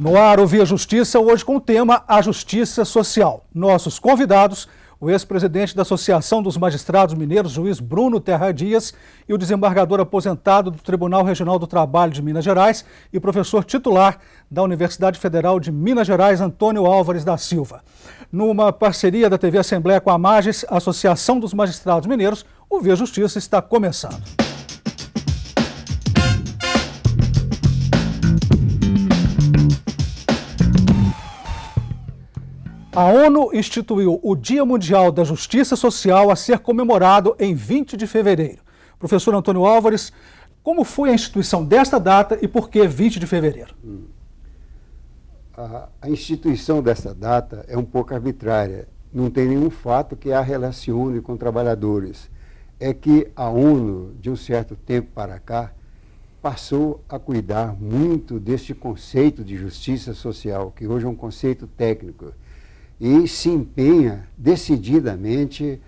No ar, o Via Justiça, hoje com o tema A Justiça Social. Nossos convidados, o ex-presidente da Associação dos Magistrados Mineiros, juiz Bruno Terra Dias, e o desembargador aposentado do Tribunal Regional do Trabalho de Minas Gerais e professor titular da Universidade Federal de Minas Gerais, Antônio Álvares da Silva. Numa parceria da TV Assembleia com a Magis, Associação dos Magistrados Mineiros, o Via Justiça está começando. A ONU instituiu o Dia Mundial da Justiça Social a ser comemorado em 20 de fevereiro. Professor Antônio Álvares, como foi a instituição desta data e por que 20 de fevereiro? A instituição dessa data é um pouco arbitrária. Não tem nenhum fato que a relacione com trabalhadores. É que a ONU, de um certo tempo para cá, passou a cuidar muito deste conceito de justiça social, que hoje é um conceito técnico, e se empenha decididamente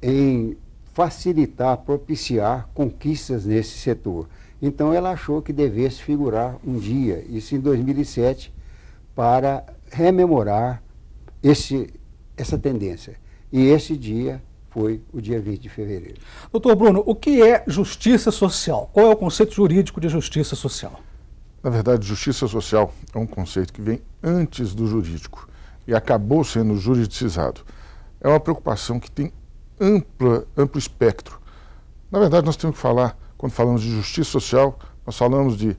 em facilitar, propiciar conquistas nesse setor. Então ela achou que devesse figurar um dia, isso em 2007, para rememorar essa tendência. E esse dia foi o dia 20 de fevereiro. Doutor Bruno, o que é justiça social? Qual é o conceito jurídico de justiça social? Na verdade, justiça social é um conceito que vem antes do jurídico e acabou sendo juridicizado. É uma preocupação que tem amplo espectro. Na verdade, nós temos que falar, quando falamos de justiça social, nós falamos de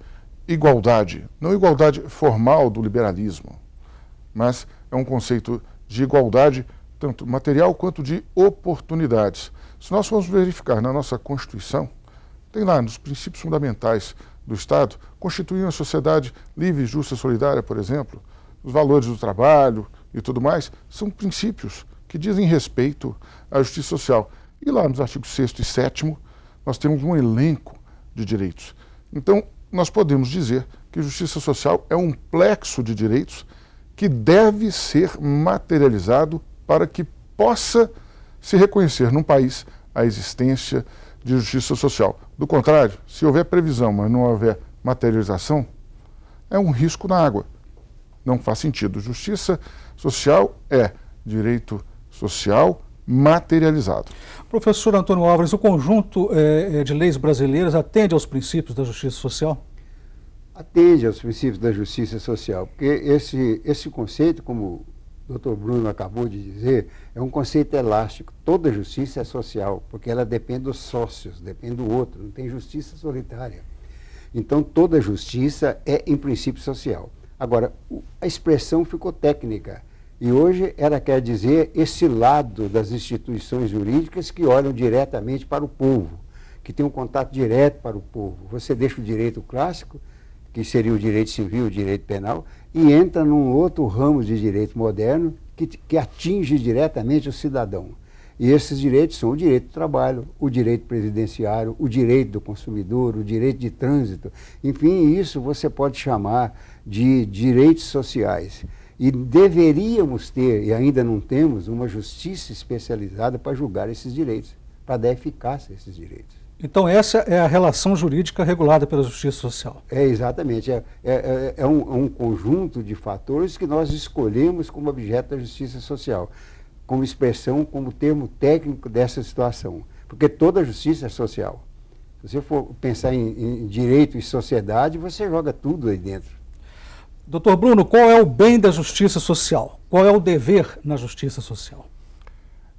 igualdade, não igualdade formal do liberalismo, mas é um conceito de igualdade tanto material quanto de oportunidades. Se nós formos verificar na nossa Constituição, tem lá nos princípios fundamentais do Estado, constituir uma sociedade livre, justa e solidária, por exemplo, os valores do trabalho e tudo mais, são princípios que dizem respeito à justiça social. E lá nos artigos 6º e 7º, nós temos um elenco de direitos. Então, nós podemos dizer que justiça social é um plexo de direitos que deve ser materializado para que possa se reconhecer num país a existência de justiça social. Do contrário, se houver previsão, mas não houver materialização, é um risco na água. Não faz sentido. Justiça social é direito social materializado. Professor Antônio Álvares, o conjunto de leis brasileiras atende aos princípios da justiça social? Atende aos princípios da justiça social, porque esse conceito, como o Dr. Bruno acabou de dizer, é um conceito elástico. Toda justiça é social, porque ela depende dos sócios, depende do outro, não tem justiça solitária. Então, toda justiça é, em princípio, social. Agora, a expressão ficou técnica e hoje ela quer dizer esse lado das instituições jurídicas que olham diretamente para o povo, que tem um contato direto para o povo. Você deixa o direito clássico, que seria o direito civil, o direito penal, e entra num outro ramo de direito moderno que atinge diretamente o cidadão. E esses direitos são o direito do trabalho, o direito previdenciário, o direito do consumidor, o direito de trânsito. Enfim, isso você pode chamar de direitos sociais. E deveríamos ter, e ainda não temos, uma justiça especializada para julgar esses direitos, para dar eficácia a esses direitos. Então essa é a relação jurídica regulada pela justiça social. Exatamente. É um conjunto de fatores que nós escolhemos como objeto da justiça social, como expressão, como termo técnico dessa situação. Porque toda justiça é social. Se você for pensar em direito e sociedade, você joga tudo aí dentro. Doutor Bruno, qual é o bem da justiça social? Qual é o dever na justiça social?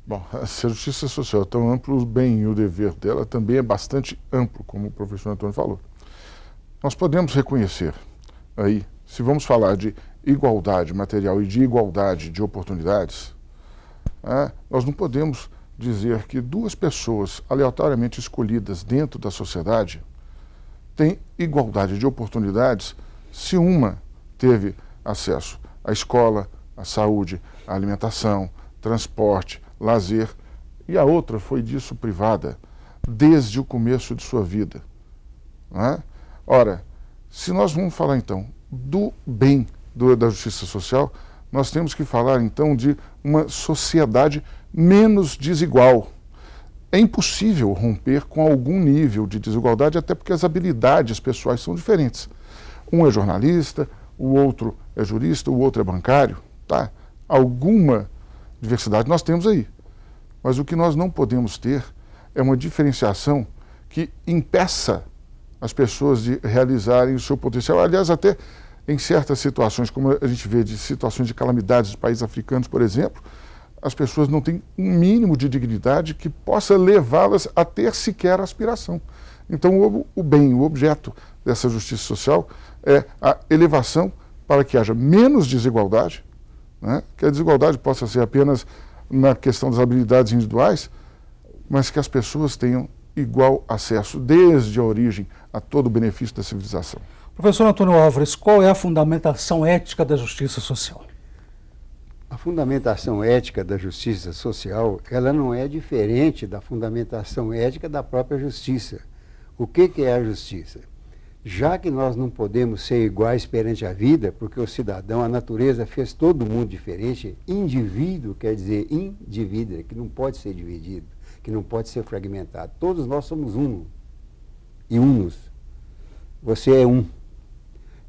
Bom, se a justiça social é tão ampla, o bem e o dever dela também é bastante amplo, como o professor Antônio falou. Nós podemos reconhecer aí, se vamos falar de igualdade material e de igualdade de oportunidades, nós não podemos dizer que duas pessoas aleatoriamente escolhidas dentro da sociedade têm igualdade de oportunidades se uma teve acesso à escola, à saúde, à alimentação, transporte, lazer, e a outra foi disso privada desde o começo de sua vida. Ora, se nós vamos falar então do bem da justiça social, nós temos que falar então de uma sociedade menos desigual. É impossível romper com algum nível de desigualdade, até porque as habilidades pessoais são diferentes. Um é jornalista, o outro é jurista, o outro é bancário, tá? Alguma diversidade nós temos aí. Mas o que nós não podemos ter é uma diferenciação que impeça as pessoas de realizarem o seu potencial. Aliás, até em certas situações, como a gente vê de situações de calamidades de países africanos, por exemplo, as pessoas não têm um mínimo de dignidade que possa levá-las a ter sequer aspiração. Então, o bem, o objeto dessa justiça social é a elevação para que haja menos desigualdade, né? Que a desigualdade possa ser apenas na questão das habilidades individuais, mas que as pessoas tenham igual acesso, desde a origem, a todo o benefício da civilização. Professor Antônio Álvares, qual é a fundamentação ética da justiça social? A fundamentação ética da justiça social, ela não é diferente da fundamentação ética da própria justiça. O que é a justiça? Já que nós não podemos ser iguais perante a vida, porque o cidadão, a natureza fez todo mundo diferente, indivíduo quer dizer indivíduo, que não pode ser dividido, que não pode ser fragmentado. Todos nós somos um e unos. Você é um.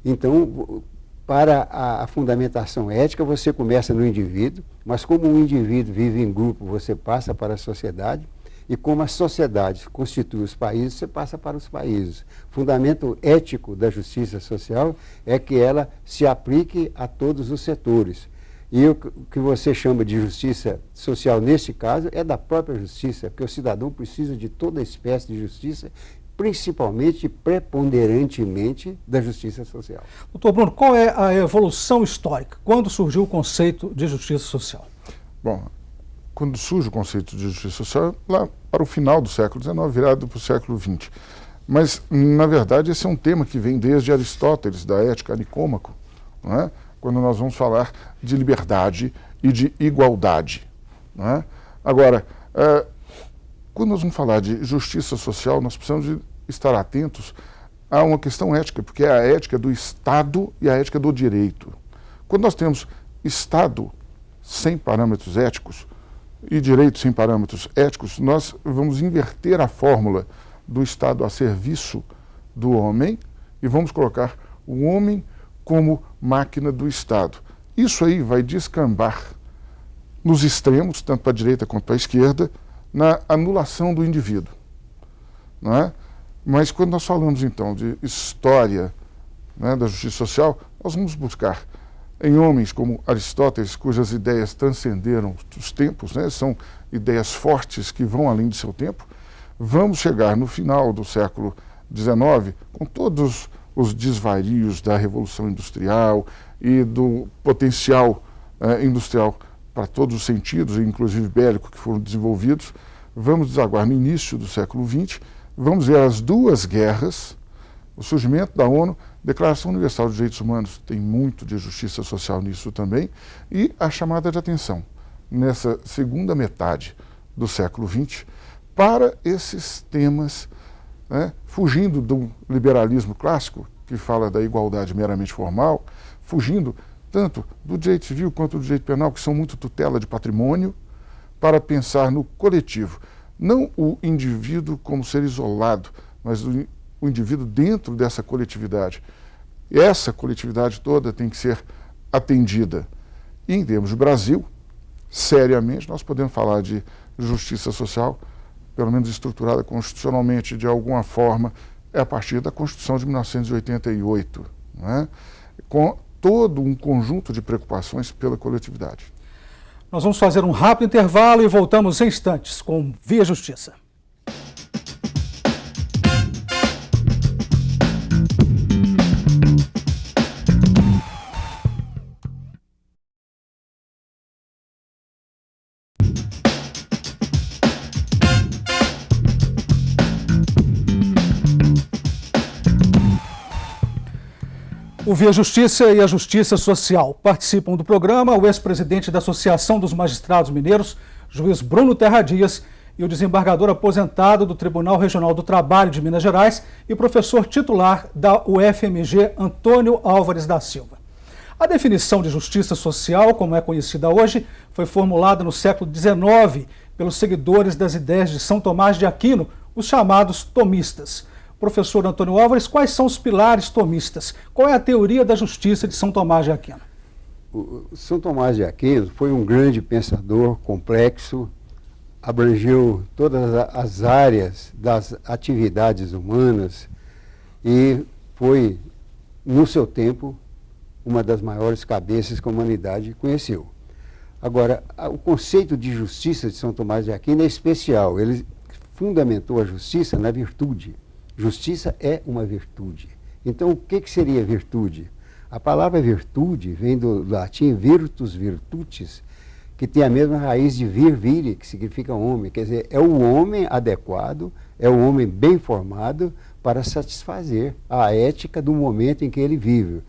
Então, para a fundamentação ética, você começa no indivíduo, mas como o indivíduo vive em grupo, você passa para a sociedade, e como a sociedade constitui os países, você passa para os países. O fundamento ético da justiça social é que ela se aplique a todos os setores. E o que você chama de justiça social, nesse caso, é da própria justiça, porque o cidadão precisa de toda espécie de justiça, principalmente, preponderantemente, da justiça social. Doutor Bruno, qual é a evolução histórica? Quando surgiu o conceito de justiça social? Bom, quando surge o conceito de justiça social, lá para o final do século XIX, virado para o século XX. Mas, na verdade, esse é um tema que vem desde Aristóteles, da Ética, Nicômaco, não é? Quando nós vamos falar de liberdade e de igualdade. Não é? Agora, quando nós vamos falar de justiça social, nós precisamos de estar atentos a uma questão ética, porque é a ética do Estado e a ética do direito. Quando nós temos Estado sem parâmetros éticos e direito sem parâmetros éticos, nós vamos inverter a fórmula do Estado a serviço do homem e vamos colocar o homem como máquina do Estado. Isso aí vai descambar nos extremos, tanto para a direita quanto para a esquerda, na anulação do indivíduo. Não é? Mas quando nós falamos, então, de história, né, da justiça social, nós vamos buscar em homens como Aristóteles, cujas ideias transcenderam os tempos, né, são ideias fortes que vão além do seu tempo. Vamos chegar no final do século XIX, com todos os desvarios da Revolução Industrial e do potencial industrial para todos os sentidos, inclusive bélico, que foram desenvolvidos. Vamos desaguar no início do século XX, vamos ver as duas guerras, o surgimento da ONU, Declaração Universal dos Direitos Humanos, tem muito de justiça social nisso também, e a chamada de atenção, nessa segunda metade do século XX, para esses temas, né, fugindo do liberalismo clássico, que fala da igualdade meramente formal, fugindo tanto do direito civil quanto do direito penal, que são muito tutela de patrimônio, para pensar no coletivo. Não o indivíduo como ser isolado, mas o indivíduo dentro dessa coletividade. E essa coletividade toda tem que ser atendida. E em termos de Brasil, seriamente, nós podemos falar de justiça social, pelo menos estruturada constitucionalmente de alguma forma, é a partir da Constituição de 1988, né? Com todo um conjunto de preocupações pela coletividade. Nós vamos fazer um rápido intervalo e voltamos em instantes com Via Justiça. O Via Justiça e a Justiça Social participam do programa o ex-presidente da Associação dos Magistrados Mineiros, juiz Bruno Terra Dias, e o desembargador aposentado do Tribunal Regional do Trabalho de Minas Gerais e professor titular da UFMG, Antônio Álvares da Silva. A definição de justiça social, como é conhecida hoje, foi formulada no século XIX pelos seguidores das ideias de São Tomás de Aquino, os chamados tomistas. Professor Antônio Álvares, quais são os pilares tomistas? Qual é a teoria da justiça de São Tomás de Aquino? O São Tomás de Aquino foi um grande pensador, complexo, abrangeu todas as áreas das atividades humanas e foi, no seu tempo, uma das maiores cabeças que a humanidade conheceu. Agora, o conceito de justiça de São Tomás de Aquino é especial. Ele fundamentou a justiça na virtude. Justiça é uma virtude. Então, o que seria virtude? A palavra virtude vem do latim virtus virtutis, que tem a mesma raiz de vir, vire, que significa homem. Quer dizer, é o homem adequado, é o homem bem formado para satisfazer a ética do momento em que ele vive.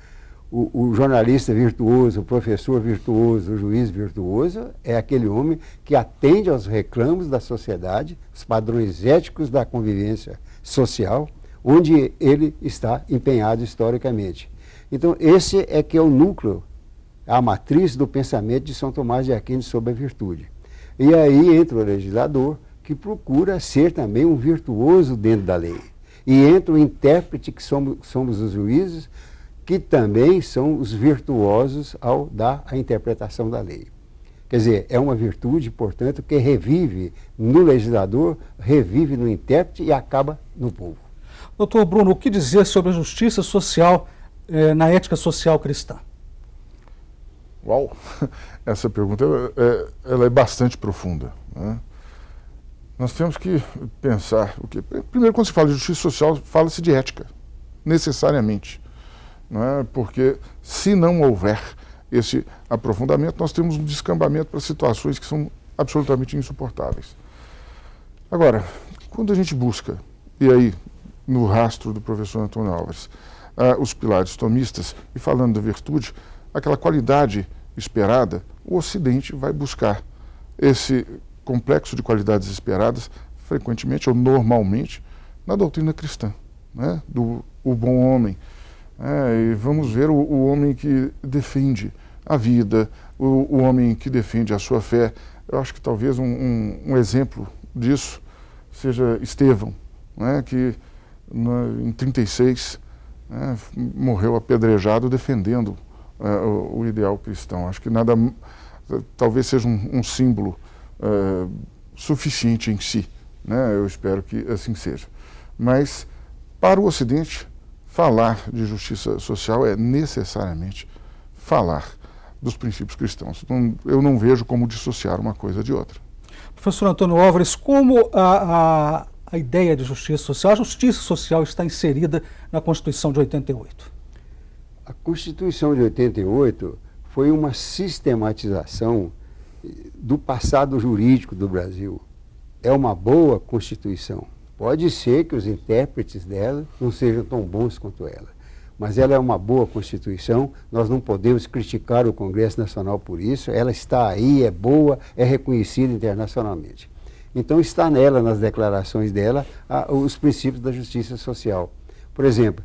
O jornalista virtuoso, o professor virtuoso, o juiz virtuoso é aquele homem que atende aos reclamos da sociedade, os padrões éticos da convivência social, onde ele está empenhado historicamente. Então, esse é que é o núcleo, a matriz do pensamento de São Tomás de Aquino sobre a virtude. E aí entra o legislador, que procura ser também um virtuoso dentro da lei. E entra o intérprete, que somos os juízes, que também são os virtuosos ao dar a interpretação da lei. Quer dizer, é uma virtude, portanto, que revive no legislador, revive no intérprete e acaba no povo. Doutor Bruno, o que dizer sobre a justiça social na ética social cristã? Uau! Essa pergunta ela é bastante profunda, né? Nós temos que pensar o que. Primeiro, quando se fala de justiça social, fala-se de ética, necessariamente. Não é? Porque se não houver esse aprofundamento, nós temos um descambamento para situações que são absolutamente insuportáveis. Agora, quando a gente busca, e aí no rastro do professor Antônio Álvares, os pilares tomistas, e falando da virtude, aquela qualidade esperada, o Ocidente vai buscar esse complexo de qualidades esperadas, frequentemente ou normalmente, na doutrina cristã, né? O bom homem. E vamos ver o homem que defende a vida, o homem que defende a sua fé. Eu acho que talvez um exemplo disso seja Estevão, né, que em 36 morreu apedrejado defendendo o ideal cristão. Acho que talvez seja um símbolo suficiente em si, né? Eu espero que assim seja. Mas para o Ocidente, falar de justiça social é necessariamente falar dos princípios cristãos. Eu não vejo como dissociar uma coisa de outra. Professor Antônio Álvares, como a ideia de justiça social, a justiça social está inserida na Constituição de 88? A Constituição de 88 foi uma sistematização do passado jurídico do Brasil. É uma boa Constituição. Pode ser que os intérpretes dela não sejam tão bons quanto ela, mas ela é uma boa Constituição, nós não podemos criticar o Congresso Nacional por isso, ela está aí, é boa, é reconhecida internacionalmente. Então está nela, nas declarações dela, os princípios da justiça social. Por exemplo,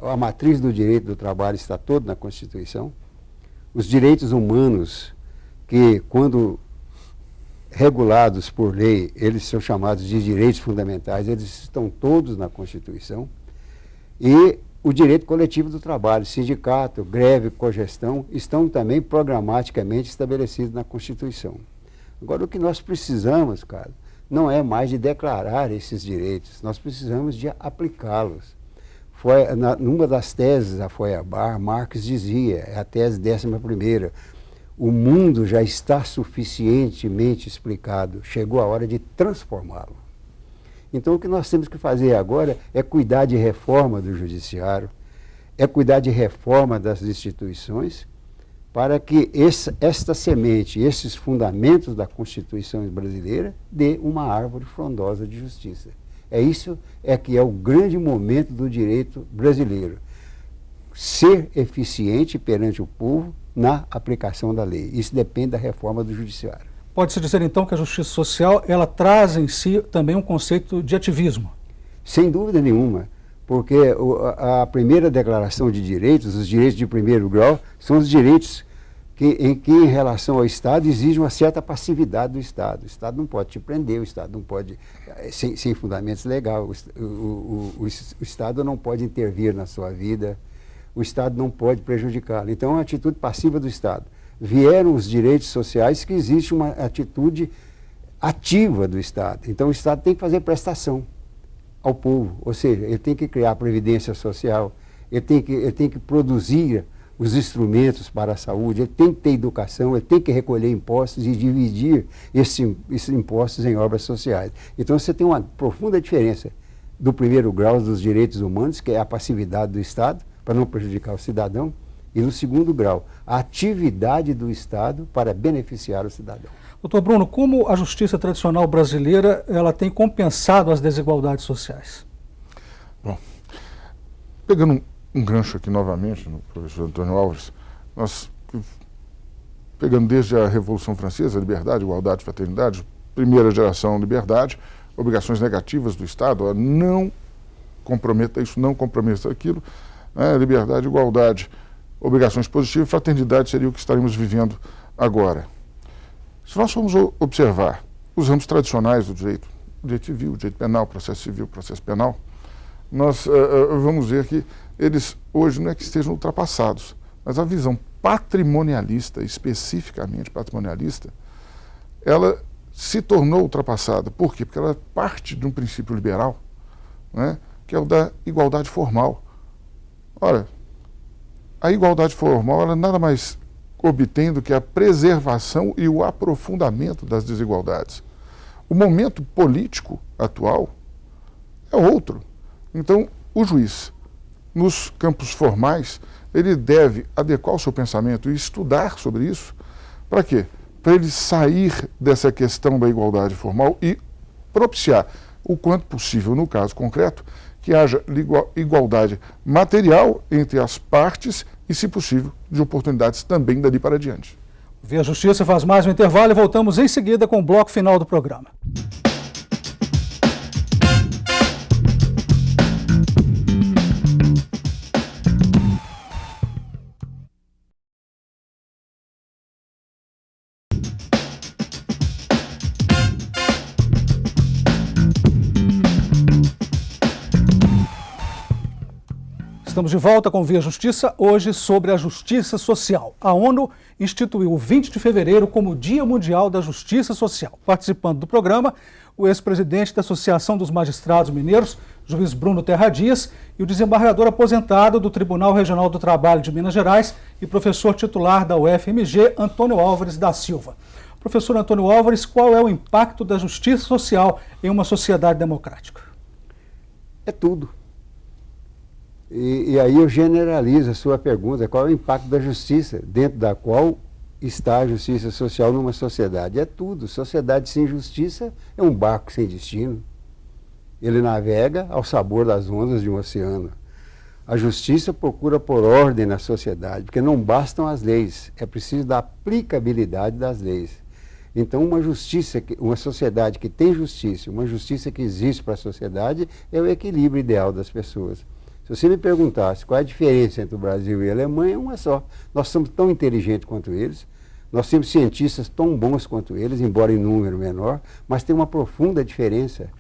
a matriz do direito do trabalho está toda na Constituição, os direitos humanos, que quando regulados por lei, eles são chamados de direitos fundamentais, eles estão todos na Constituição. E o direito coletivo do trabalho, sindicato, greve, cogestão, estão também programaticamente estabelecidos na Constituição. Agora, o que nós precisamos, cara, não é mais de declarar esses direitos, nós precisamos de aplicá-los. Numa das teses da Feuerbach, Marx dizia, é a tese 11ª, o mundo já está suficientemente explicado, chegou a hora de transformá-lo. Então, o que nós temos que fazer agora é cuidar de reforma do judiciário, é cuidar de reforma das instituições, para que esta semente, esses fundamentos da Constituição brasileira, dê uma árvore frondosa de justiça. Isso que é o grande momento do direito brasileiro. Ser eficiente perante o povo na aplicação da lei. Isso depende da reforma do judiciário. Pode-se dizer, então, que a justiça social, ela traz em si também um conceito de ativismo? Sem dúvida nenhuma, porque a primeira declaração de direitos, os direitos de primeiro grau, são os direitos em relação ao Estado, exige uma certa passividade do Estado. O Estado não pode te prender, o Estado não pode, sem fundamentos legais, o Estado não pode intervir na sua vida, o Estado não pode prejudicá-lo. Então, é uma atitude passiva do Estado. Vieram os direitos sociais, que existe uma atitude ativa do Estado. Então, o Estado tem que fazer prestação ao povo, ou seja, ele tem que criar a previdência social, ele tem que produzir os instrumentos para a saúde, ele tem que ter educação, ele tem que recolher impostos e dividir esses impostos em obras sociais. Então você tem uma profunda diferença do primeiro grau dos direitos humanos, que é a passividade do Estado, para não prejudicar o cidadão, e no segundo grau, a atividade do Estado para beneficiar o cidadão. Doutor Bruno, como a justiça tradicional brasileira ela tem compensado as desigualdades sociais? Bom, pegando um gancho aqui novamente no professor Antônio Álvares, nós, pegando desde a Revolução Francesa, liberdade, igualdade, fraternidade, primeira geração, liberdade, obrigações negativas do Estado, não comprometa isso, não comprometa aquilo, né? Liberdade, igualdade, obrigações positivas, fraternidade seria o que estaremos vivendo agora. Se nós formos observar os ramos tradicionais do direito civil, direito penal, processo civil, processo penal, nós vamos ver que eles hoje não é que estejam ultrapassados, mas a visão patrimonialista, especificamente patrimonialista, ela se tornou ultrapassada. Por quê? Porque ela parte de um princípio liberal, né, que é o da igualdade formal. Ora, a igualdade formal, ela nada mais obtém do que a preservação e o aprofundamento das desigualdades. O momento político atual é outro. Então, o juiz, nos campos formais, ele deve adequar o seu pensamento e estudar sobre isso. Para quê? Para ele sair dessa questão da igualdade formal e propiciar, o quanto possível, no caso concreto, que haja igualdade material entre as partes e, se possível, de oportunidades também dali para diante. Via Justiça faz mais um intervalo e voltamos em seguida com o bloco final do programa. Estamos de volta com Via Justiça, hoje sobre a justiça social. A ONU instituiu o 20 de fevereiro como Dia Mundial da Justiça Social. Participando do programa, o ex-presidente da Associação dos Magistrados Mineiros, juiz Bruno Terra Dias, e o desembargador aposentado do Tribunal Regional do Trabalho de Minas Gerais e professor titular da UFMG, Antônio Álvares da Silva. Professor Antônio Álvares, qual é o impacto da justiça social em uma sociedade democrática? É tudo. E aí eu generalizo a sua pergunta, qual é o impacto da justiça, dentro da qual está a justiça social numa sociedade? É tudo. Sociedade sem justiça é um barco sem destino. Ele navega ao sabor das ondas de um oceano. A justiça procura por ordem na sociedade, porque não bastam as leis, é preciso da aplicabilidade das leis. Então, uma sociedade que tem justiça, uma justiça que existe para a sociedade, é o equilíbrio ideal das pessoas. Se você me perguntasse qual é a diferença entre o Brasil e a Alemanha, é uma só. Nós somos tão inteligentes quanto eles, nós temos cientistas tão bons quanto eles, embora em número menor, mas tem uma profunda diferença.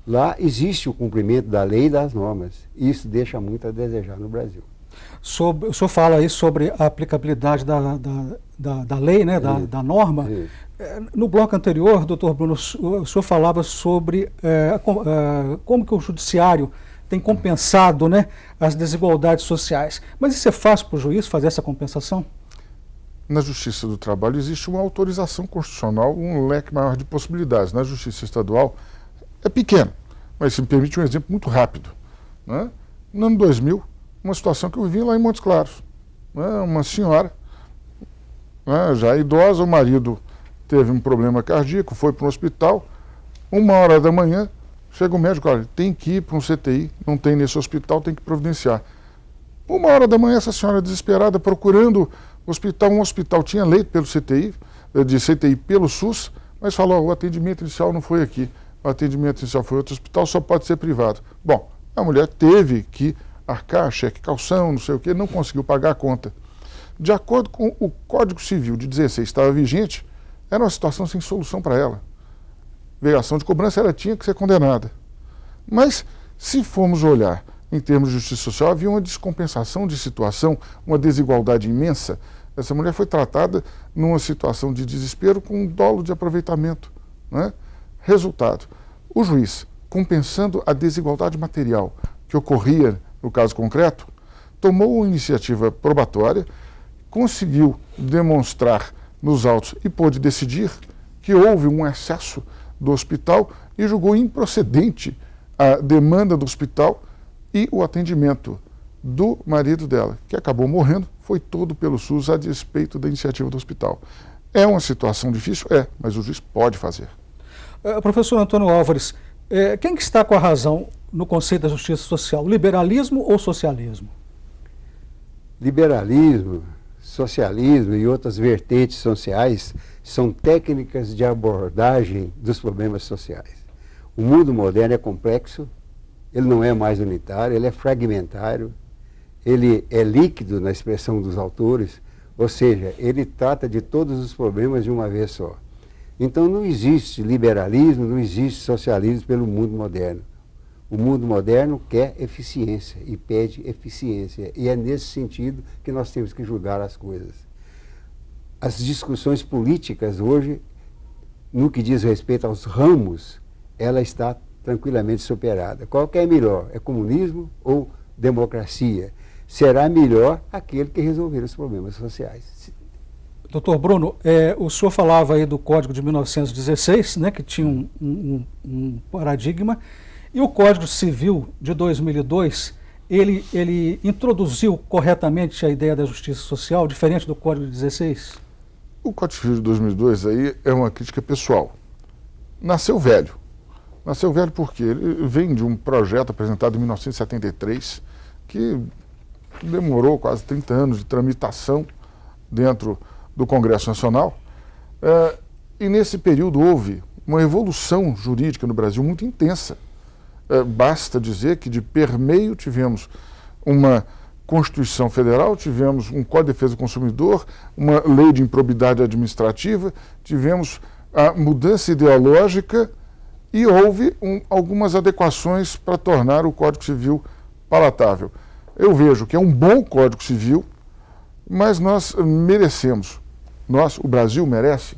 Lá existe o cumprimento da lei e das normas, e isso deixa muito a desejar no Brasil. O senhor fala aí sobre a aplicabilidade da lei, né, da norma. No bloco anterior, doutor Bruno, o senhor falava sobre como que o judiciário tem compensado, né, as desigualdades sociais. Mas isso é fácil para o juiz fazer essa compensação? Na Justiça do Trabalho existe uma autorização constitucional, um leque maior de possibilidades. Na Justiça Estadual é pequeno, mas se me permite um exemplo muito rápido, né? No ano 2000, uma situação que eu vivi lá em Montes Claros, né? Uma senhora, né, já idosa, o marido teve um problema cardíaco, foi para um hospital, 1h da manhã, chega o médico, olha, tem que ir para um CTI, não tem nesse hospital, tem que providenciar. 1h da manhã, essa senhora desesperada, procurando hospital, um hospital tinha leito pelo CTI, de CTI pelo SUS, mas falou, o atendimento inicial não foi aqui, o atendimento inicial foi outro hospital, só pode ser privado. Bom, a mulher teve que arcar, cheque calção, não sei o quê, não conseguiu pagar a conta. de acordo com o Código Civil de 16 estava vigente, era uma situação sem solução para ela. Veio a ação de cobrança, ela tinha que ser condenada. Mas, se formos olhar em termos de justiça social, havia uma descompensação de situação, uma desigualdade imensa. Essa mulher foi tratada numa situação de desespero com um dolo de aproveitamento, né? Resultado, o juiz, compensando a desigualdade material que ocorria no caso concreto, tomou uma iniciativa probatória, conseguiu demonstrar nos autos e pôde decidir que houve um excesso do hospital e julgou improcedente a demanda do hospital e o atendimento do marido dela, que acabou morrendo, foi todo pelo SUS a despeito da iniciativa do hospital. É uma situação difícil? É, mas o juiz pode fazer. Professor Antônio Álvares, quem que está com a razão no conceito da justiça social, liberalismo ou socialismo? Liberalismo, socialismo e outras vertentes sociais são técnicas de abordagem dos problemas sociais. O mundo moderno é complexo, ele não é mais unitário, ele é fragmentário, ele é líquido na expressão dos autores, ou seja, ele trata de todos os problemas de uma vez só. Então não existe liberalismo, não existe socialismo pelo mundo moderno. O mundo moderno quer eficiência e pede eficiência, e é nesse sentido que nós temos que julgar as coisas. As discussões políticas hoje, no que diz respeito aos ramos, ela está tranquilamente superada. Qual que é melhor? É comunismo ou democracia? Será melhor aquele que resolver os problemas sociais. Doutor Bruno, o senhor falava aí do Código de 1916, né, que tinha um paradigma, e o Código Civil de 2002, ele introduziu corretamente a ideia da justiça social, diferente do Código de 16? O Código Civil de 2002 aí é uma crítica pessoal. Nasceu velho. Nasceu velho porque ele vem de um projeto apresentado em 1973, que demorou quase 30 anos de tramitação dentro do Congresso Nacional. E nesse período houve uma evolução jurídica no Brasil muito intensa. Basta dizer que de permeio tivemos uma Constituição Federal, tivemos um Código de Defesa do Consumidor, uma lei de improbidade administrativa, tivemos a mudança ideológica e houve algumas adequações para tornar o Código Civil palatável. Eu vejo que é um bom Código Civil, mas nós merecemos, o Brasil merece,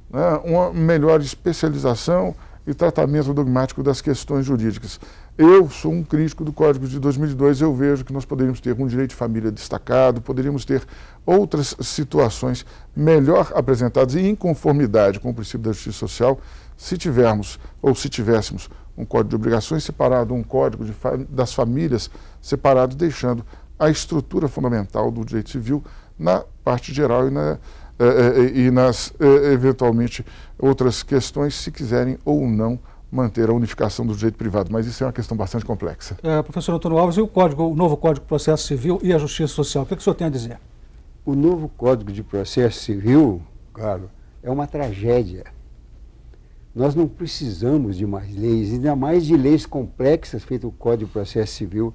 né, uma melhor especialização e tratamento dogmático das questões jurídicas. Eu sou um crítico do Código de 2002, eu vejo que nós poderíamos ter um direito de família destacado, poderíamos ter outras situações melhor apresentadas e em conformidade com o princípio da justiça social, se tivéssemos um Código de Obrigações separado, um Código das Famílias separado, deixando a estrutura fundamental do direito civil na parte geral e nas, eventualmente, outras questões, se quiserem ou não manter a unificação do direito privado. Mas isso é uma questão bastante complexa. Professor Antônio Alves, e o novo Código de Processo Civil e a Justiça Social? O que o senhor tem a dizer? O novo Código de Processo Civil, Carlos, é uma tragédia. Nós não precisamos de mais leis, ainda mais de leis complexas, feito o Código de Processo Civil.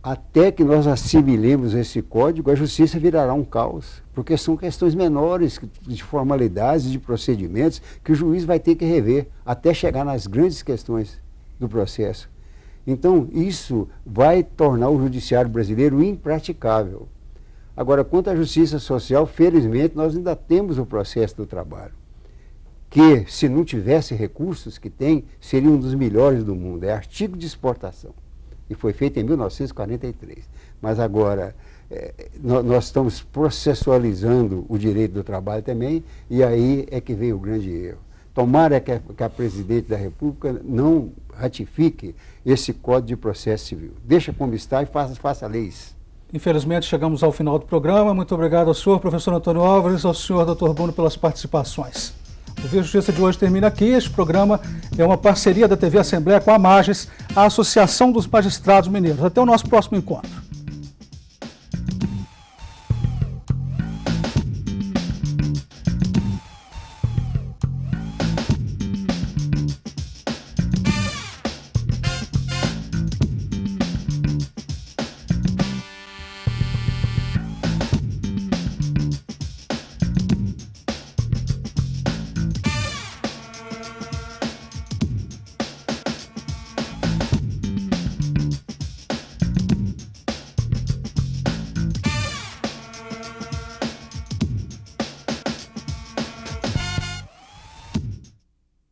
Até que nós assimilemos esse código, a justiça virará um caos, porque são questões menores de formalidades, de procedimentos, que o juiz vai ter que rever, até chegar nas grandes questões do processo. Então, isso vai tornar o judiciário brasileiro impraticável. Agora, quanto à justiça social, felizmente, nós ainda temos o processo do trabalho, que, se não tivesse recursos que tem, seria um dos melhores do mundo, é artigo de exportação. E foi feito em 1943. Mas agora, nós estamos processualizando o direito do trabalho também, e aí é que vem o grande erro. Tomara que a Presidente da República não ratifique esse Código de Processo Civil. Deixa como está e faça leis. Infelizmente, chegamos ao final do programa. Muito obrigado ao senhor, professor Antônio Álvares, ao senhor, doutor Bruno, pelas participações. O Via Justiça de hoje termina aqui. Este programa é uma parceria da TV Assembleia com a Mages, a Associação dos Magistrados Mineiros. Até o nosso próximo encontro.